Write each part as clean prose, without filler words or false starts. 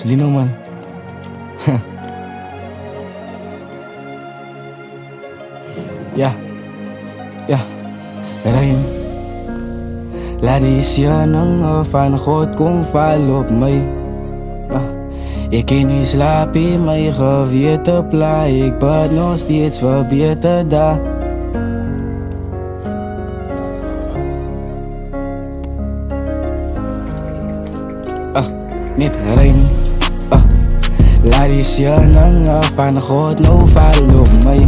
Lino man. Ja, ja, Rijn. Laat die siya van God kom val op my. Ik kan niet slapen in mijn geweten pla. Ik bid nog steeds voor beter daar. Niet Rijn. Laat die siya van God nou val op my.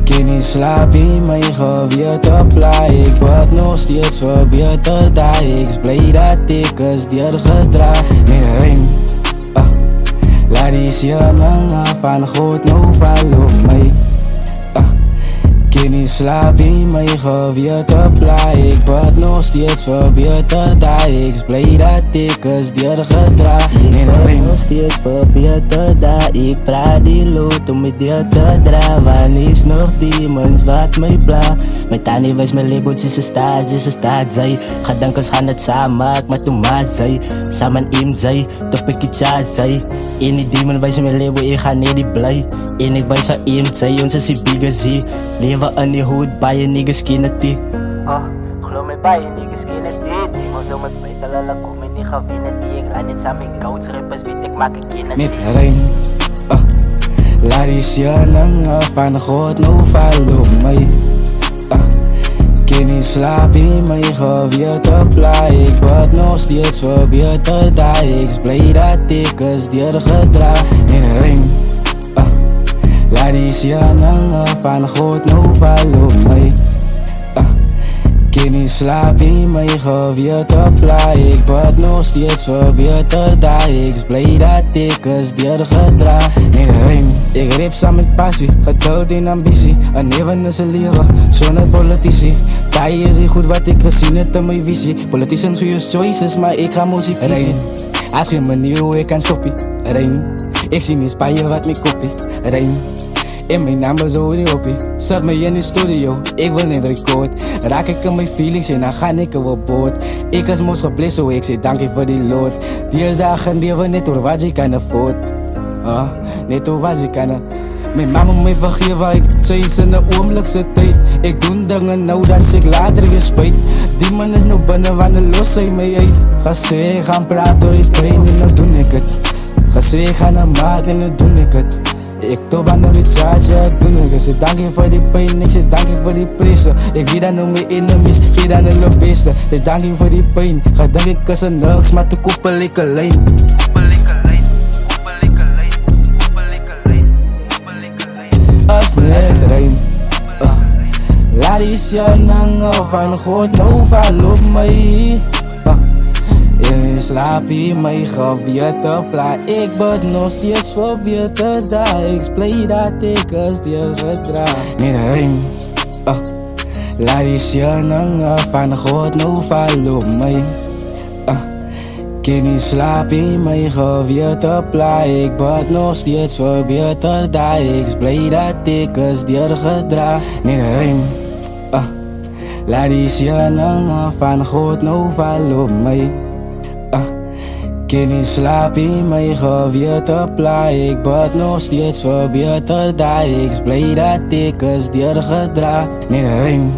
Kan niet slapen in mijn geweten pla. Ik word nog steeds verbeterd daar. Ik is blij dat ik is doorgedraaid. Nee, Rijn. Laat die siyanang van God nou val op my. Kan niet slapen in mijn geweten pla. Ik word nog steeds verbeterd daar. Ik is blij dat ik is doorgedraaid. Ik word nog steeds verbeterd daar. Ik vraag die lood om me deur te dragen. Wanneer is nog demons wat mij pla? Mijn tani wijst mijn labeltjes is een staat zij. Gedankens gaan het samen maken, maar toen maar zij. Samen in zij, top ik iets aan zij. In die demon wijst mijn label, ik ga niet die blij. En ik wijs van in zij, ons is die bigger zie. Leven in die hoed, bij je niggas kennen die. Geloof me bij je niggas kennen die. Die moet zo met mij te laten komen, niet gaan winnen die. Ik laat niet samen met coach rappers, weet ik maak ik kennis. Niet Rijn. Laat die siyanang van God nou val op my. Kan niet slapen in mijn geweten pla. Ik word nog steeds verbeterd daar. Ik is blij dat ik is doorgedraaid. Nee, Rijn. Laat die siyanang van God nou val op my. Kan niet slapen in mijn geweten pla. Ik word nog steeds verbeterd daar. Ik is blij dat ik is doorgedraaid. Nee, Rijn. Ik rap samen met passie, geduld en ambitie. Een leven is een leven, zonder politici. Taai is niet goed wat ik gezien heb in mijn visie. Politicians voor je choices, maar ik ga muziek kiezen. Als geen manier hoe ik kan stoppen. Rijn. Ik zie niet spijden wat me kopie. Rijn. En mijn naam is Oriopie. Zet me in de studio, ik wil niet record. Raak ik in mijn feelings en dan ga ik er op boord. Ik is moest geblest, zo ik zeg dank je voor die lood. Die is dagen die we niet door wat je kan afford. Niet door wat je kan. Mijn mama moet me vergeven, ik zei eens in de oomlijkse tijd. Ik doe dingen nou dan ik later weer spijt. Die man is nog binnen, wanneer los hij mij uit. Ga ze gaan praten door je pijn en dan doe ik het. Ga ze gaan naar maat en dan doe ik het. Ik top aan de recharge, ja, doe ik het. Ik zeg dank je voor die pijn, ik zeg dank je voor die prijzen. Ik weet dat nog mijn enemies, geef dan de beesten. Ik zeg dank je voor die pijn, ga dank ik als een nugs, maar te koppel ik alleen. Als net Rijn. Laat die siyanang van God nou val op my. In slaap in mijn geweten pla. Ik bid nog steeds verbeterd daar. Ik is blij dat ik is doorgedraaid. Nee, Rijn. Laat die siyanang van God nou val op my. Kan niet slapen in mijn geweten pla. Ik bid nog steeds verbeterd daar. Ik is blij dat ik is doorgedraaid. Nee, Rijn. Laat die siyanang van God nou val op my. Kan niet slapen in mijn geweten pla. Ik bid nog steeds verbeterd daar. Ik is blij dat ik is doorgedraaid. Nee, Rijn.